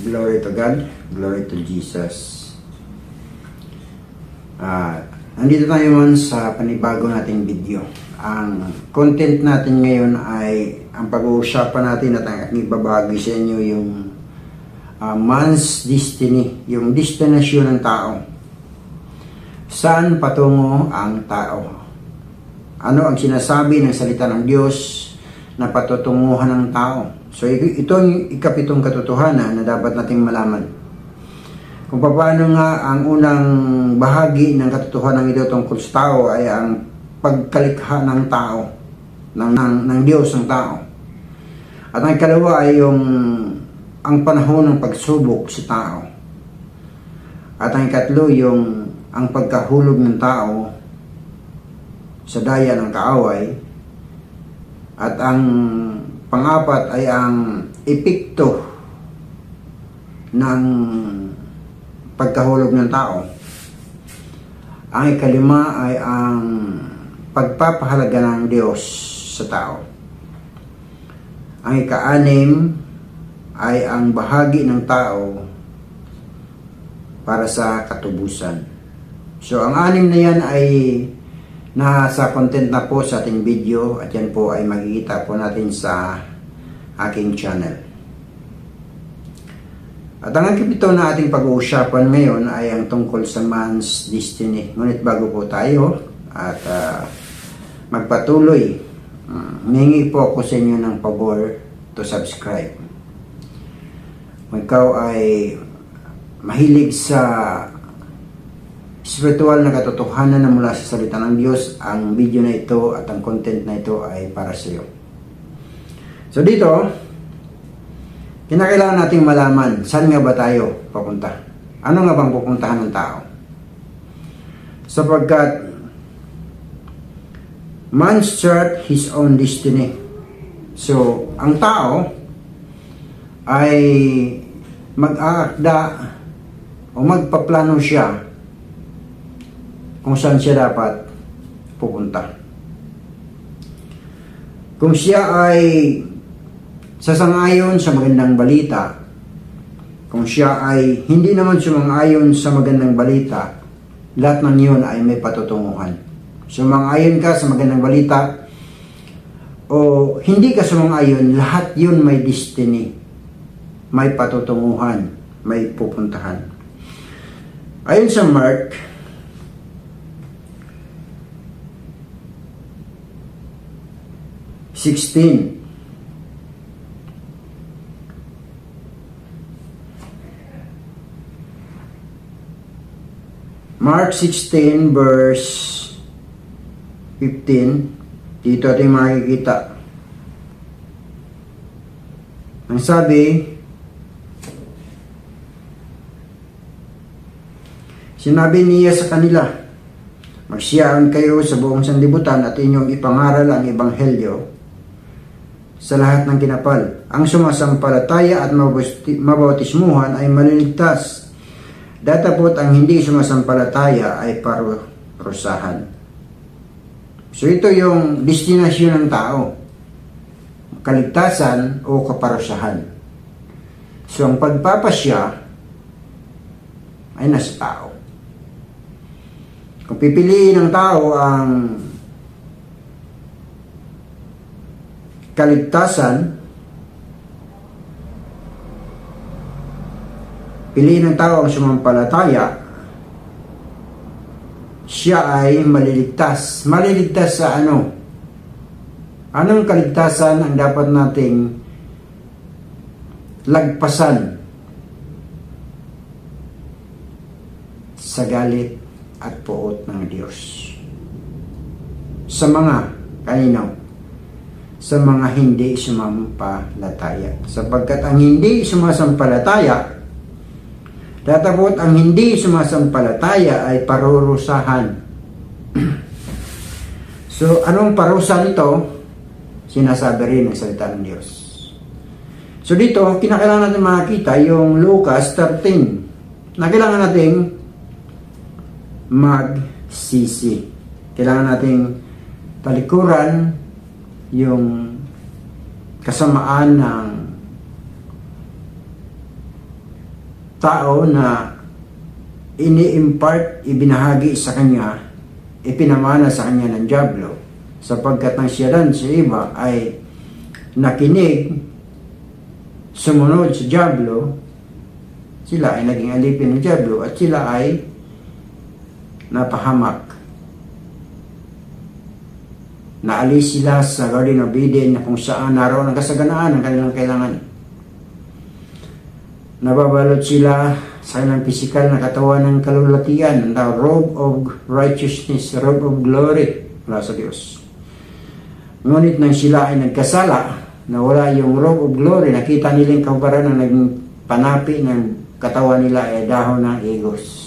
Glory to God, glory to Jesus. Nandito tayo naman sa panibago nating video. Ang content natin ngayon ay ang pag-uusapan natin at ang aking ibabahagi sa inyo yung man's destiny, yung destinasyon ng tao. Saan patungo ang tao? Ano ang sinasabi ng salita ng Diyos na patutunguhan ng tao? So ito ang ikapitong katotohanan na dapat nating malaman. Kung paano nga ang unang bahagi ng katotohanan ito tungkol sa tao ay ang pagkalikha ng tao, ng Diyos ng tao. At ang ikalawa ay ang panahon ng pagsubok sa tao. At ang ikatlo ang pagkahulog ng tao sa daya ng kaaway. At ang pang-apat ay ang epekto ng pagkahulog ng tao. Ang ikalima ay ang pagpapahalaga ng Diyos sa tao. Ang ika-anim ay ang bahagi ng tao para sa katubusan. So ang anim na yan ay nasa content na po sa ating video at yan po ay makikita po natin sa aking channel. At ang ikapito na ating pag-uusapan ngayon ay ang tungkol sa man's destiny. Ngunit bago po tayo at magpatuloy, humingi po ako sa inyo ng pabor to subscribe. Kung ikaw ay mahilig sa spiritual na katotohanan na mula sa salita ng Diyos, ang video na ito at ang content na ito ay para sa iyo. So dito, kinakailangan nating malaman saan nga ba tayo papunta. Ano nga bang pupuntahan ng tao? Sapagkat man's chart his own destiny. So, ang tao ay mag-aakda o magpaplano siya kung saan siya dapat pupunta. Kung siya ay sasang-ayon sa magandang balita, kung siya ay hindi naman sumang-ayon sa magandang balita, lahat ng yun ay may patutunguhan. Sumang-ayon ka sa magandang balita o hindi ka sumang-ayon, lahat yun may destiny, may patutunguhan, may pupuntahan. Ayon sa Mark 16, Mark 16 verse 15, dito ating makikita. Ang sabi, sinabi niya sa kanila, magsiyaan kayo sa buong sanlibutan at inyong ipangaral ang ebanghelyo sa lahat ng kinapal. Ang sumasampalataya at mabautismuhan ay maliligtas. Datapot ang hindi sumasampalataya ay parusahan. So ito yung destinasyon ng tao. Kaligtasan o kaparusahan. So ang pagpapasya ay nasa tao. Kung pipiliin ng tao ang kaligtasan, piliin ng tao ang sumampalataya, siya ay maliligtas. Maliligtas sa ano? Anong kaligtasan ang dapat nating lagpasan? Sa galit at puot ng Diyos. Sa mga kanino? Sa mga hindi sumampalataya. Sapagkat ang hindi sumasampalataya, datapot ang hindi sumasampalataya ay parurusahan. So, anong parusa nito? Sinasabi rin ng salita ng Diyos. So, dito, kinakailangan natin makita yung Lucas 13 na kailangan nating magsisi. Kailangan nating talikuran yung kasamaan ng tao na ini-impart, ibinahagi sa kanya, ipinamana sa kanya ng dyablo, sapagkat ang siya dan sa iba ay nakinig, sumunod sa dyablo, sila ay naging alipin ng dyablo at sila ay napahamak. Naalis sila sa Garden of Eden na kung saan naroon ang kasaganaan ng kanilang kailangan. Nababalot sila sa kanilang pisikal na katawan ng kalulatian, the robe of righteousness, robe of glory mula sa Diyos. Ngunit nang sila ay nagkasala, na wala yung robe of glory, nakita nilang kabaran na naging panapi ng katawan nila ay dahon ng igos.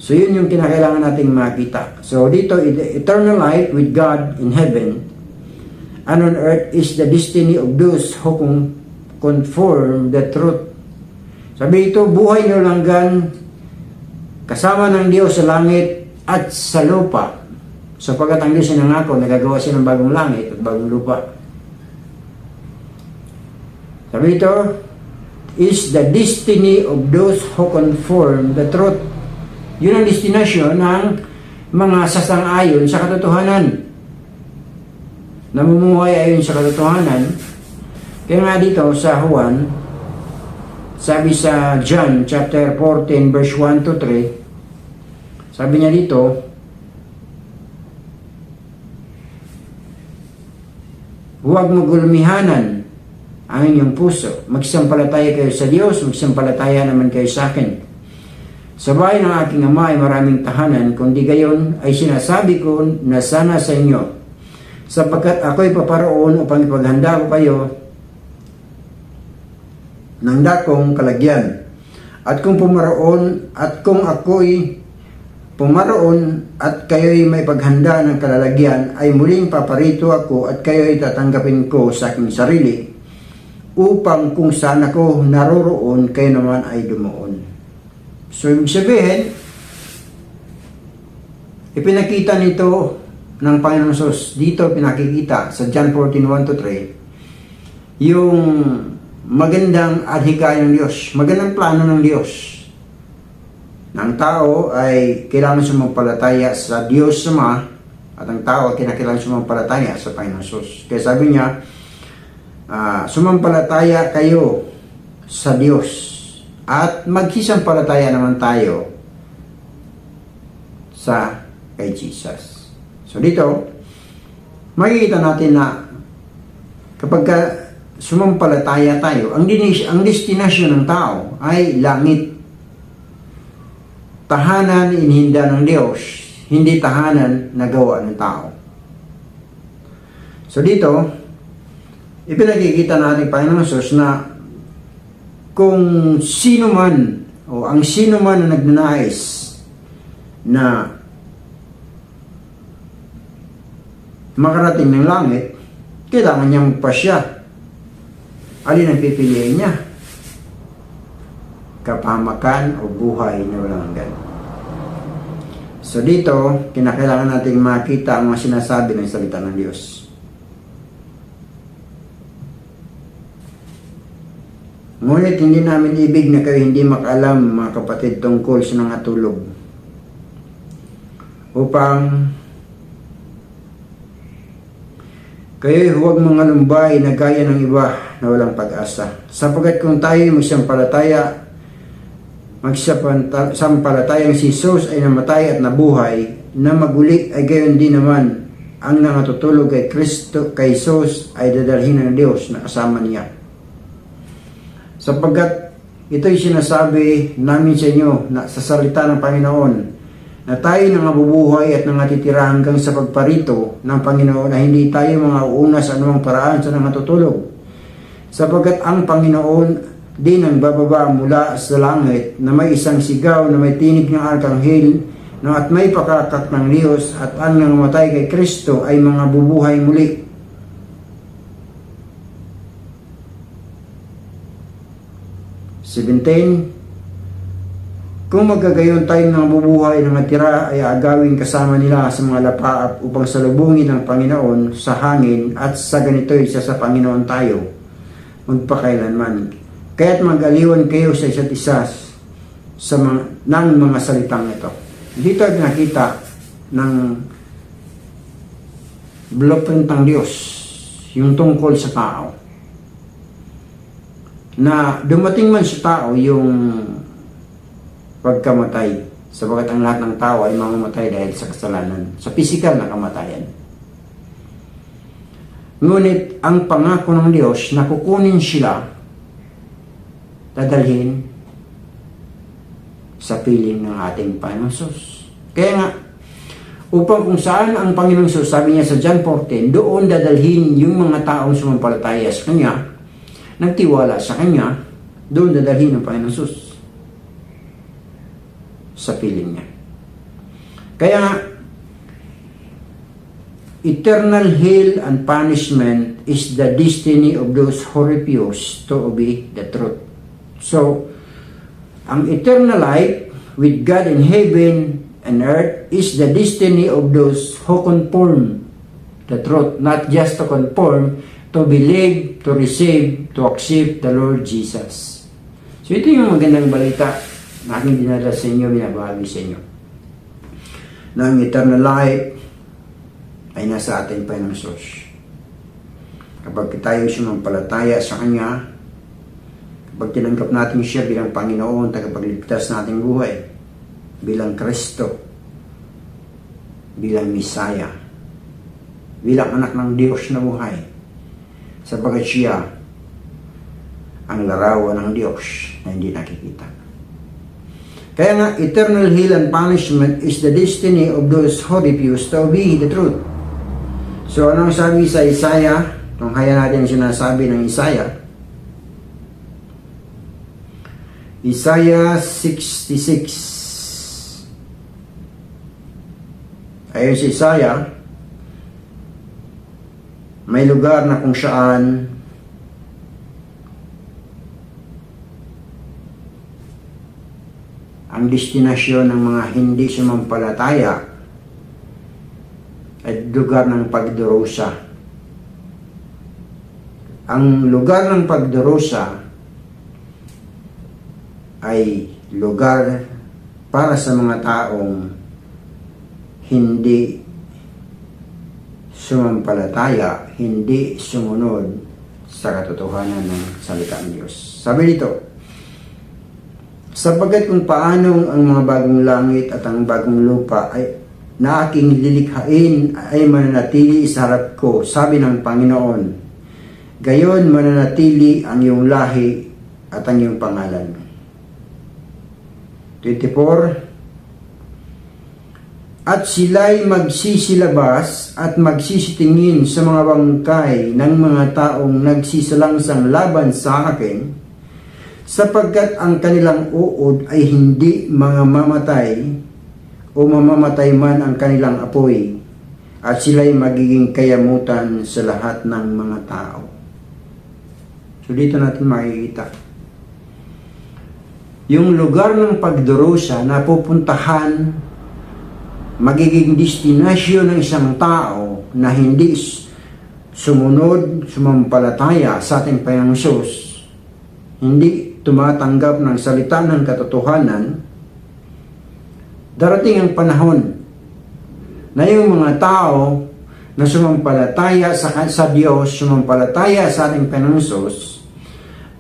So yun yung kinakailangan nating makita. So dito, the eternal life with God in heaven and on earth is the destiny of those who conform the truth. Sabi ito, buhay na langgan kasama ng Diyos sa langit at sa lupa. Sapagkat ang Diyos ay nangako, nagagawa siya ng bagong langit at bagong lupa. Sabi ito, is the destiny of those who conform the truth. Yun ang destinasyon ng mga sasang-ayon sa katotohanan. Namumuhay ayon sa katotohanan. Kaya nga dito sa Juan, sabi sa John chapter 14 verse 1 to 3, sabi niya dito, huwag magulmihanan ang inyong puso. Magsampalataya kayo sa Diyos, magsampalataya naman kayo sa akin. Sa bahay ng aking ama ay maraming tahanan, kundi gayon ay sinasabi ko na sana sa inyo, sapagkat ako'y paparoon upang ipaghanda ko kayo ng dakong kalagyan. At kung pumaroon, at kung ako'y pumaroon at kayo'y may paghanda ng kalalagyan, ay muling paparito ako at kayo'y tatanggapin ko sa aking sarili, upang kung saan ako naroroon, kayo naman ay dumoon. So, ibig sabihin, ipinakita nito ng Panginoon Sus. Dito pinakikita sa John 14:1 to 3, yung magandang adhikaya ng Diyos, magandang plano ng Diyos. Ng tao ay kailangan sumampalataya sa Diyos Ama, at ang tao ay kinakailangan sumampalataya sa Panginoon Sus. Kaya sabi niya, sumampalataya kayo sa Diyos at magsisampalataya naman tayo sa kay Jesus. So dito, makikita natin na kapag sumampalataya tayo, ang destinasyon ng tao ay langit. Tahanan inihinda ng Diyos, hindi tahanan na gawa ng tao. So dito, ipinakikita natin Panginoon Jesus na kung sino man o ang sino man na nagnanais na makarating ng langit, kailangan niya magpasya. Alin ang pipiliin niya? Kapahamakan o buhay na walang hanggan. So dito, kinakailangan nating makita ang mga sinasabi ng salita ng Diyos. Ngunit hindi namin ibig na kayo hindi makaalam, mga kapatid, tungkol sa nangatulog, upang kayo'y huwag mangalumbay na gaya ng iba na walang pag-asa. Sapagkat kung tayo'y magsampalatayang si Jesus ay namatay at nabuhay, na maguli ay gayon din naman ang nangatutulog kay Kristo, kay Jesus ay dadalhin ng Diyos na kasama niya. Sapagkat ito'y sinasabi namin sa inyo na sa salita ng Panginoon, na tayo nangabubuhay at nangatitira hanggang sa pagparito ng Panginoon, na hindi tayo mga uuna sa anumang paraan sa nangatutulog. Sapagkat ang Panginoon din ang bababa mula sa langit, na may isang sigaw na may tinig ng arkanghel, na at may pakakak ng Diyos, at ang nangamatay kay Kristo ay mga bubuhay muli. Kung magkagayon tayong nabubuhay ng natira ay agawin kasama nila sa mga lapaap upang salubungin ng Panginoon sa hangin, at sa ganito isa sa Panginoon tayo magpakailanman. Kaya't mag-aliwan kayo sa isa't isa sa ng mga salitang ito. Dito ay nakita ng blueprint ng Diyos, yung tungkol sa tao. Na dumating man sa tao yung pagkamatay, sabagat ang lahat ng tao ay mamamatay dahil sa kasalanan, sa pisikal na kamatayan. Ngunit ang pangako ng Diyos na kukunin sila, dadalhin sa piling ng ating Panginoong Hesus. Kaya nga, upang kung saan ang Panginoong Hesus, sabi niya sa John 14, doon dadalhin yung mga taong sumampalataya sa Kanya, nagtiwala sa Kanya, doon dadalhin ang Panginoong Hesus sa piling niya. Kaya nga, eternal hell and punishment is the destiny of those who refuse to obey the truth. So, ang eternal life with God in heaven and earth is the destiny of those who conform the truth, not just to conform, to believe, to receive, to accept the Lord Jesus. So, ito yung magandang balita na aking dinadala sa inyo, binabahagi sa inyo. Na ang eternal life ay nasa ating Panginoong Hesus. Kapag tayo sumampalataya sa Kanya, kapag tinanggap natin siya bilang Panginoon, tagapagligtas nating buhay, bilang Kristo, bilang Misaya, bilang anak ng Diyos na buhay, sapagat siya ang larawan ng Diyos na hindi nakikita. Kaya nga, eternal hell and punishment is the destiny of those who refuse to obey the truth. So, anong sabi sa Isaiah? Tunghayan natin sinasabi ng Isaiah. Isaiah 66. Ayon si Isaiah, may lugar na kung saan ang destinasyon ng mga hindi sumampalataya ay lugar ng pagdurusa. Ang lugar ng pagdurusa ay lugar para sa mga taong hindi sumampalataya, hindi sumunod sa katotohanan ng salita ng Diyos. Sabi dito, sapagkat kung paano ang mga bagong langit at ang bagong lupa ay na aking lilikhain ay mananatili sa harap ko, sabi ng Panginoon, gayon mananatili ang iyong lahi at ang iyong pangalan. 24. At sila'y magsisilabas at magsisitingin sa mga bangkay ng mga taong nagsisalangsang laban sa akin, sapagkat ang kanilang uod ay hindi mga mamatay o mamamatay man ang kanilang apoy, at sila'y magiging kayamutan sa lahat ng mga tao. So dito natin makikita yung lugar ng pagdurusa na pupuntahan, magiging destinasyon ng isang tao na hindi sumunod, sumampalataya sa ating Panginoong Hesus, hindi tumatanggap ng salita ng katotohanan. Darating ang panahon na yung mga tao na sumampalataya sa Diyos, sumampalataya sa ating Panginoong Hesus,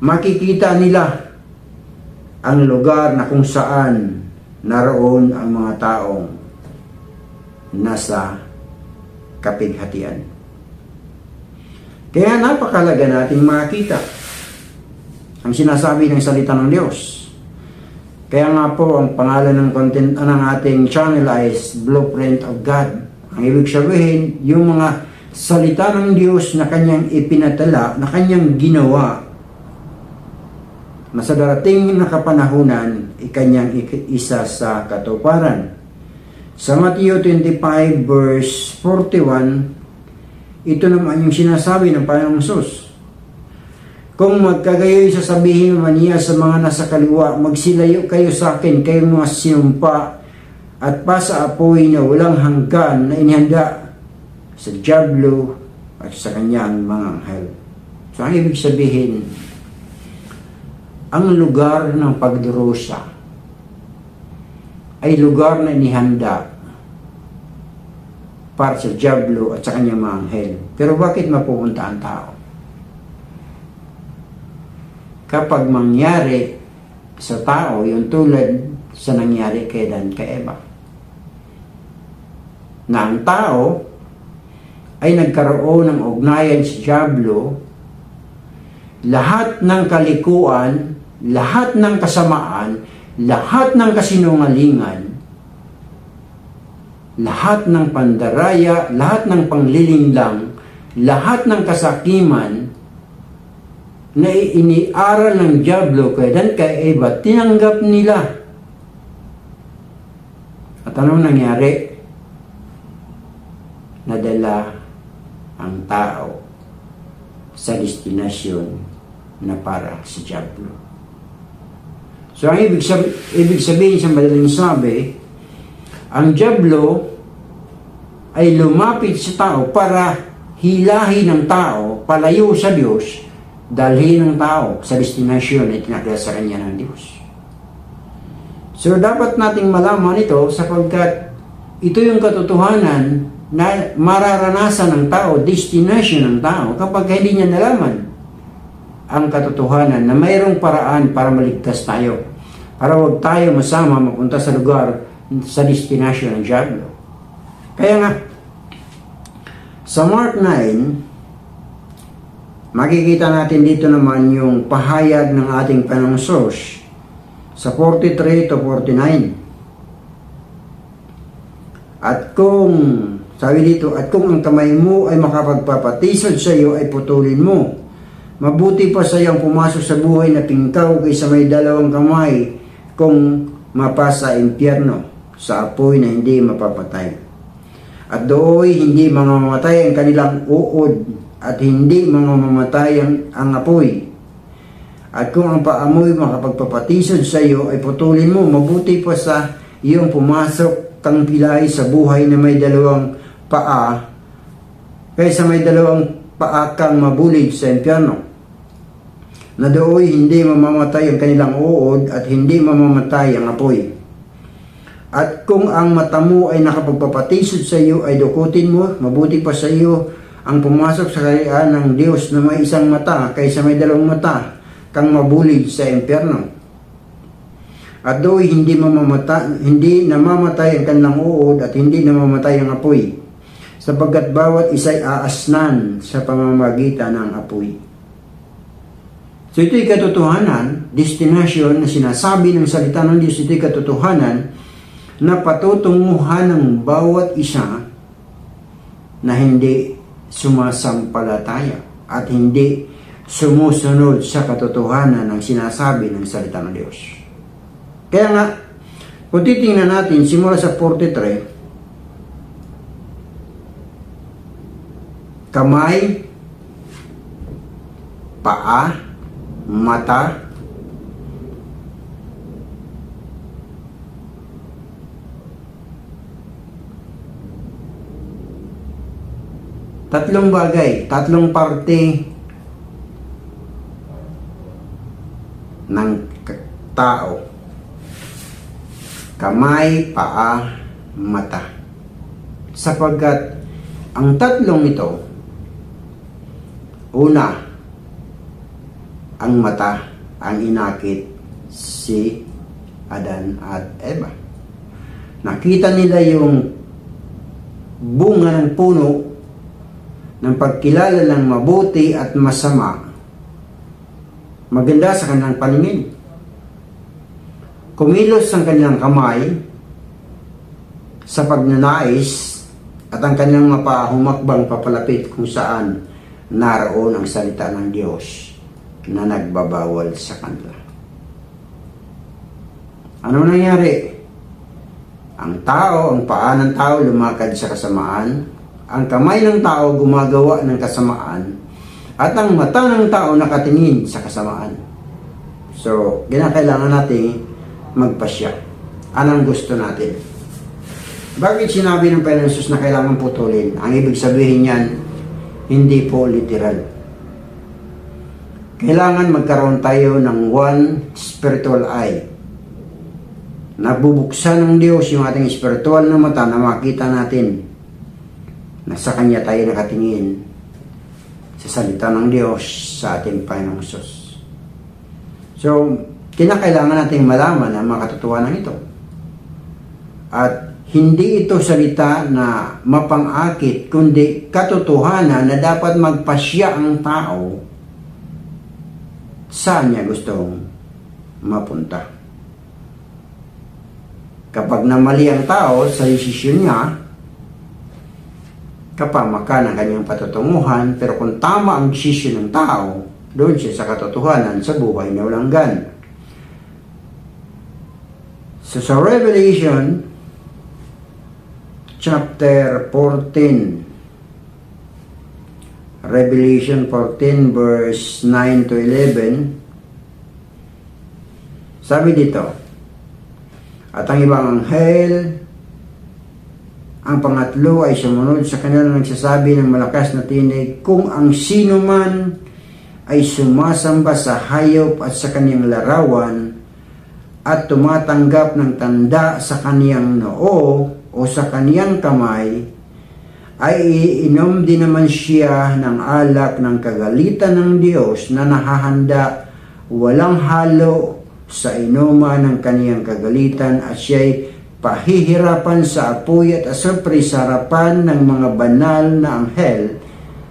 makikita nila ang lugar na kung saan naroon ang mga taong nasa kapighatian. Kaya napakalaga nating makita ang sinasabi ng salita ng Diyos. Kaya nga po, ang pangalan ng content ng ating channel ay Blueprint of God. Ang ibig sabihin, yung mga salita ng Diyos na kanyang ipinatala, na kanyang ginawa, na sa darating na kapanahunan, ikanyang isa sa katuparan. Sa Matthew 25 verse 41, ito naman yung sinasabi ng Panginoong Hesus. Kung magkagayoy sasabihin naman niya sa mga nasa kaliwa, magsilayo kayo sa akin, kayong mga sinumpa at pa sa apoy na walang hanggan na inihanda sa diablo at sa kanyang mga anghel. So ang ibig sabihin, ang lugar ng pagdurusa ay lugar na inihanda para sa diablo at sa kanyang mga anghel. Pero bakit mapupunta ang tao? Kapag mangyari sa tao yung tulad sa nangyari kay Dan kay Eva, na ang tao ay nagkaroon ng ugnayan sa diablo, lahat ng kalikuan, lahat ng kasamaan, lahat ng kasinungalingan, lahat ng pandaraya, lahat ng panglilinlang, lahat ng kasakiman na iniaral ng diablo kay Dan kay Eva, tinanggap nila. At anong nangyari? Nadala ang tao sa destinasyon na para sa diablo. So ang ibig sabihin sa madaling sabi, ang diablo ay lumapit sa tao para hilahin ng tao, palayo sa Diyos, dalhin ng tao sa destinasyon na tinakda sa kanya ng Diyos. So dapat nating malaman ito sapagkat ito yung katotohanan na mararanasan ng tao, destination ng tao kapag hindi niya nalaman ang katotohanan na mayroong paraan para maligtas tayo, para huwag tayo masama mapunta sa lugar sa destination ng diablo. Kaya nga, sa Mark 9, makikita natin dito naman yung pahayag ng ating Panginoong Hesus sa 43 to 49. At kung, sabi dito, at kung ang kamay mo ay makapagpapatisod sa iyo ay putulin mo. Mabuti pa sa iyong pumasok sa buhay na pingkaw kaysa may dalawang kamay kung mapasa impyerno sa apoy na hindi mapapatay. At dooy hindi mamamatay ang kanilang uod at hindi mamamatay ang apoy. At kung ang paamoy makapagpapatisod sa iyo ay putulin mo, mabuti pa sa iyong pumasok kang pilay sa buhay na may dalawang paa kaysa may dalawang paa kang mabulid sa impyerno. Na dooy hindi mamamatay ang kanilang uod at hindi mamamatay ang apoy. At kung ang mata mo ay nakapagpapatisod sa iyo ay dukutin mo, mabuti pa sa iyo ang pumasok sa kaharian ng Diyos na may isang mata kaysa may dalawang mata kang mabulid sa impyerno. At do'y hindi namamatay ang kanilang uod at hindi namamatay ang apoy, sapagkat bawat isa'y aasnan sa pamamagitan ng apoy. So ito'y katotohanan, destinasyon na sinasabi ng salita ng Diyos, ito'y katotohanan na patutunguhan ng bawat isa na hindi sumasampalataya at hindi sumusunod sa katotohanan ng sinasabi ng salita ng Diyos. Kaya nga, kung titingnan natin simula sa 43, kamay, paa, mata, tatlong bagay, tatlong parte ng tao. Kamay, paa, mata. Sapagkat ang tatlong ito, una, ang mata ang inakit si Adan at Eva. Nakita nila yung bunga ng puno ng pagkilala ng mabuti at masama, maganda sa kanilang paningin. Kumilos ang kanilang kamay sa pagnanais at ang kanilang mapa humakbang papalapit kung saan naroon ang salita ng Diyos na nagbabawal sa kanila. Ano nangyari? Ang tao, ang paa ng tao lumakad sa kasamaan, ang kamay ng tao gumagawa ng kasamaan, at ang mata ng tao nakatingin sa kasamaan. So, kinakailangan natin magpasya. Anong gusto natin? Bakit sinabi ng Panginoon Jesus na kailangan putulin? Ang ibig sabihin niyan, hindi po literal. kailangan magkaroon tayo ng one spiritual eye. Nabubuksan ng Diyos yung ating spiritual na mata na makita natin na sa Kanya tayo nakatingin sa salita ng Diyos sa ating Panginoong Hesus. So, kinakailangan nating malaman ang mga katotohanan ito. At hindi ito salita na mapang-akit, kundi katotohanan na dapat magpasya ang tao saan niya gustong mapunta. Kapag namali ang tao sa desisyon niya, kapamakan ang kanyang patutunguhan, pero kung tama ang desisyon ng tao, doon siya sa katotohanan sa buhay na walang hanggan. So sa Revelation chapter 14, Revelation 14 verse 9 to 11, sabi dito, at ang ibang anghel, ang pangatlo ay sumunod sa kanila nagsasabi ng malakas na tinig, kung ang sino man ay sumasamba sa hayop at sa kaniyang larawan at tumatanggap ng tanda sa kaniyang noo o sa kaniyang kamay, ay iinom din naman siya ng alak ng kagalitan ng Diyos na nahahanda walang halo sa inuman ng kaniyang kagalitan, at siya'y pahihirapan sa apoy at asupre sa harapan ng mga banal na anghel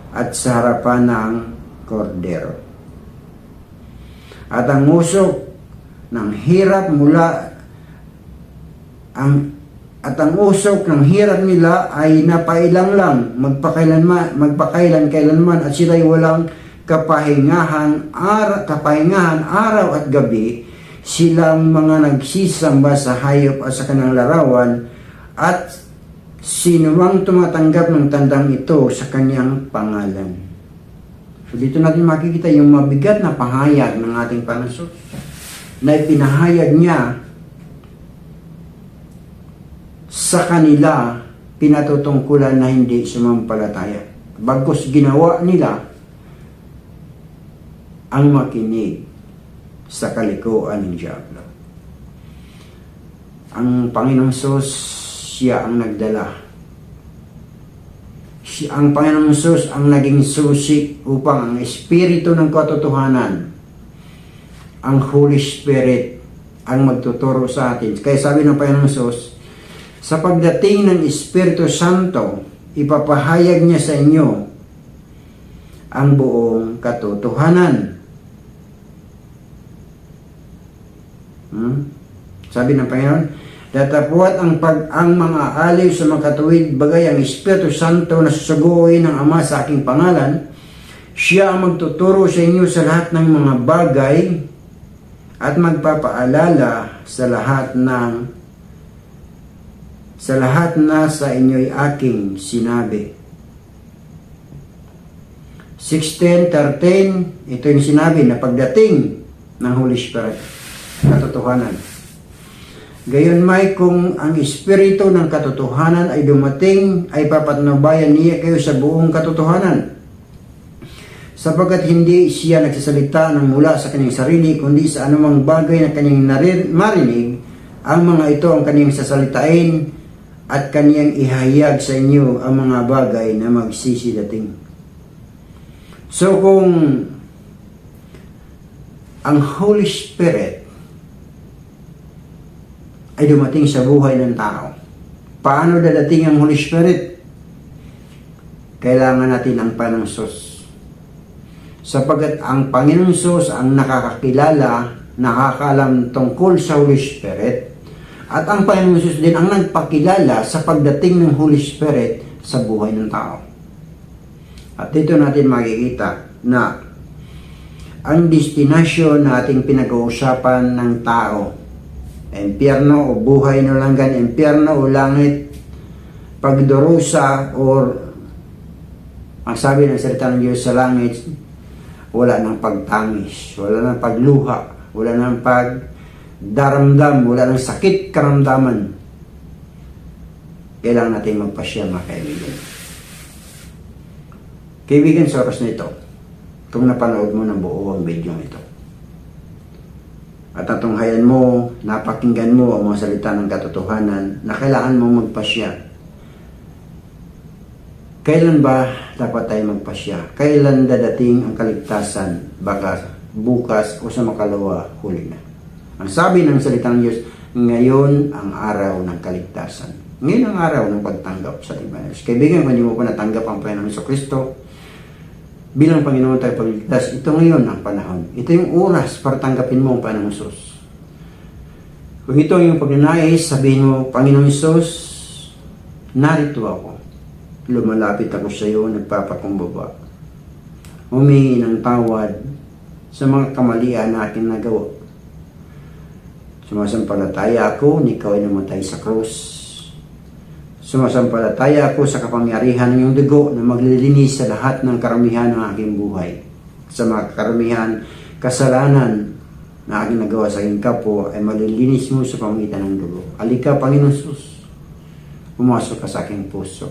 at sa harapan ng kordero. At ang usok ng hirap ang usok ng hirap nila ay napailang lang magpakailan-kailanman, at sila'y walang kapahingahan araw at gabi. Silang mga nagsisamba sa hayop at sa kanyang larawan, at sinumang tumatanggap ng tandang ito sa kanyang pangalan. So dito natin makikita yung mabigat na pahayag ng ating Panginoon na ipinahayag niya sa kanila, pinatutungkulan na hindi sumampalataya. Bagkus ginawa nila ang makinig sa kalikuan ng Diablo. Ang Panginoong Hesus, siya ang nagdala. Ang Panginoong Hesus ang naging susi upang ang Espiritu ng katotohanan, ang Holy Spirit, ang magtuturo sa atin. Kaya sabi ng Panginoong Hesus, sa pagdating ng Espiritu Santo, ipapahayag niya sa inyo ang buong katotohanan. Sabi ng Panginoon, datapwat ang mga aliw sa makatuwid, bagay ang Espiritu Santo na susuguin ng Ama sa aking pangalan. Siya ang magtuturo sa inyo sa lahat ng mga bagay at magpapaalala sa lahat na sa inyo'y aking sinabi. 16:13, ito yung sinabi na pagdating ng Holy Spirit, katotohanan. Gayon may kung ang Espiritu ng katotohanan ay dumating, ay papatnubayan niya kayo sa buong katotohanan. Sapagkat hindi siya nagsasalita ng mula sa kanyang sarili, kundi sa anumang bagay na kanyang marinig, ang mga ito ang kanyang sasalitain at kanyang ihayag sa inyo ang mga bagay na magsisidating. So kung ang Holy Spirit ay dumating sa buhay ng tao, paano dadating ang Holy Spirit? Kailangan natin ang Panginoong Hesus. Sapagkat ang Panginoong Hesus ang nakakakilala, nakakaalam tungkol sa Holy Spirit, at ang Panginoong Hesus din ang nagpakilala sa pagdating ng Holy Spirit sa buhay ng tao. At dito natin makikita na ang destinasyon na ating pinag-uusapan ng tao, impyerno o buhay na langgan, impyerno o langit, pagdurusa, or ang sabi ng salita ng Diyos sa langit, wala nang pagtangis, wala nang pagluha, wala nang pagdaramdam, wala nang sakit karamdaman. Kailangan natin magpasya, mga kaibigan. Kaibigan, sa oras na ito, kung napanood mo ng buo ang video ito. At natunghayan mo, napakinggan mo ang mga salita ng katotohanan na kailangan mong magpasya. Kailan ba dapat tayo magpasya? Kailan dadating ang kaligtasan? Baka bukas o sa makalawa, huli na. Ang sabi ng salita ng Diyos, ngayon ang araw ng kaligtasan. Ngayon ang araw ng pagtanggap sa Diyos. Kaibigan, kung hindi mo pa natanggap ang Panginoon Kristo bilang Panginoon tayo pagligtas, ito ngayon ang panahon. Ito yung oras para tanggapin mo ang Panginoon Hesus. Kung ito yung pagnanais, sabihin mo, Panginoon Hesus, narito ako. Lumalapit ako sa iyo, nagpapakumbaba. Humingi ng tawad sa mga kamalian na aking nagawa. Sumasampalataya ako, ikaw ay namatay sa krus. Sumasampalataya ako sa kapangyarihan ng iyong dugo na maglilinis sa lahat ng karamihan ng aking buhay. Sa mga karamihan, kasalanan na aking nagawa sa aking kapwa ay malilinis mo sa pamamagitan ng dugo. Alika, Panginoon Hesus, pumasok ka sa aking puso.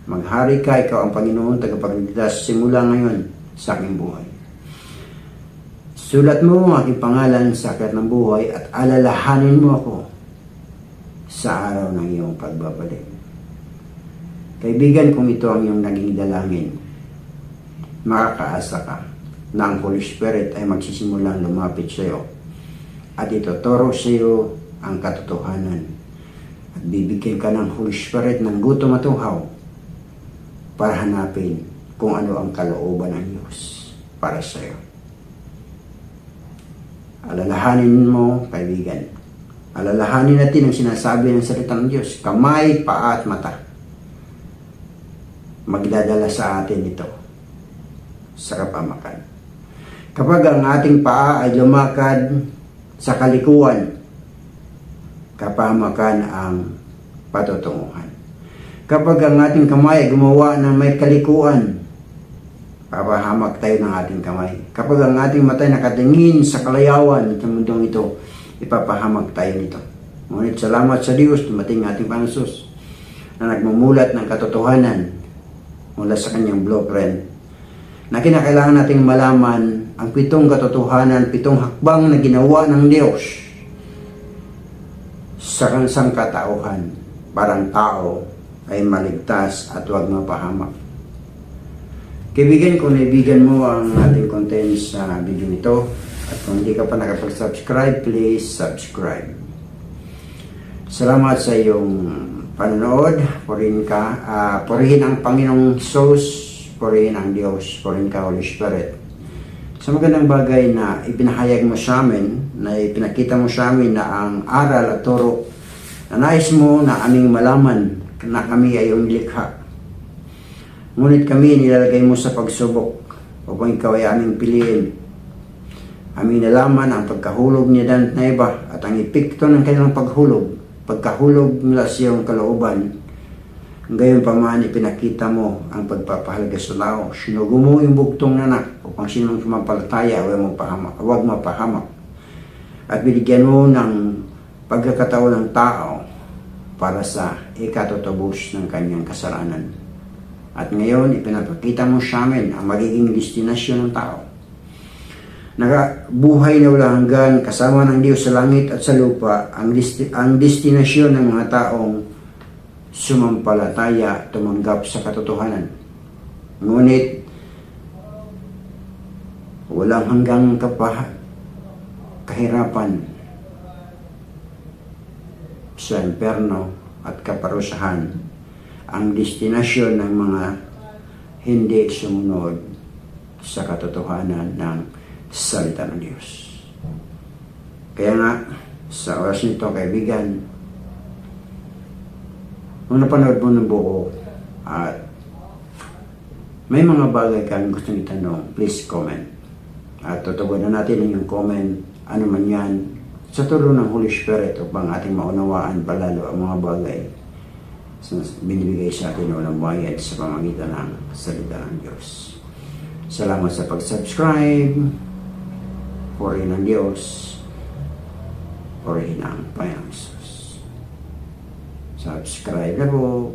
Maghari ka, ikaw ang Panginoon, tagapagligtas simula ngayon sa aking buhay. Sulat mo ang aking pangalan sa aklat ng buhay at alalahanin mo ako sa araw ng iyong pagbabalik. Kaibigan, kung ito ang iyong naging dalangin, makakaasa ka na ang Holy Spirit ay magsisimulang lumapit sa iyo at ituturo sa iyo ang katotohanan at bibigyan ka ng Holy Spirit ng gutom at uhaw para hanapin kung ano ang kalooban ng Diyos para sa iyo. Alalahanin mo, kaibigan. Alalahanin natin ang sinasabi ng salita ng Diyos. Kamay, paa at mata. Magdadala sa atin ito sa kapamakan. Kapag ang ating paa ay lumakad sa kalikuan, kapamakan ang patutunguhan. Kapag ang ating kamay ay gumawa ng may kalikuan, papahamak tayo ng ating kamay. Kapag ang ating mata ay nakatingin sa kalayawan sa mundong ito, ipapahamak tayo nito. Ngunit salamat sa Diyos, dumating ating Panginoon Hesus na nagmumulat ng katotohanan mula sa kanyang blueprint na kinakailangan nating malaman ang 7 katotohanan, 7 hakbang na ginawa ng Diyos sa kansang katauhan para ang tao ay maligtas at huwag mapahamak. Kaibigan, kung naibigan mo ang ating content sa video ito, at kung hindi ka pa nakapag-subscribe, please subscribe. Salamat sa iyong panonood. Purihin ang Panginoong Hesus, purihin ang Diyos, purihin ka, Holy Spirit. Sa magandang bagay na ipinahayag mo sa amin, na ipinakita mo sa amin na ang aral at turo na nais mo na aming malaman na kami ay iyong likha. Ngunit kami nilalagay mo sa pagsubok upang ikaw ay aming piliin. Aming nalaman ang pagkahulog ni Dan at Eva at ang epekto ng kanilang pagkahulog mula sa iyong kalooban. Gayon pa man, ipinakita mo ang pagpapahalaga sa tao. Sinugo mo yung bugtong nanak upang sinong sumampalataya huwag mapahamak. At binigyan mo ng pagkakataon ng tao para sa ikatutubos ng kanyang kasalanan. At ngayon, ipinapakita mo sa amin ang magiging destinasyon ng tao. Nakabuhay na walang hanggan kasama ng Diyos sa langit at sa lupa, ang destinasyon ng mga taong sumampalataya, tumanggap sa katotohanan. Ngunit walang hanggang kahirapan sa imperno at kaparusahan ang destinasyon ng mga hindi sumunod sa katotohanan ng salita ng Diyos. Kaya nga, sa oras nito, kaibigan, kung napanood mo ng buo at may mga bagay kang gustong itanong, please comment. At tutugunan natin ang iyong comment, ano man yan, sa tulong ng Holy Spirit upang ating maunawaan palalo ang mga bagay binibigay sa atin ng walang bayad sa pamamagitan ng salita ng Diyos. Salamat sa pag-subscribe. Purihin ang Diyos. Purihin ang Panginoon Hesus. Subscribe na po.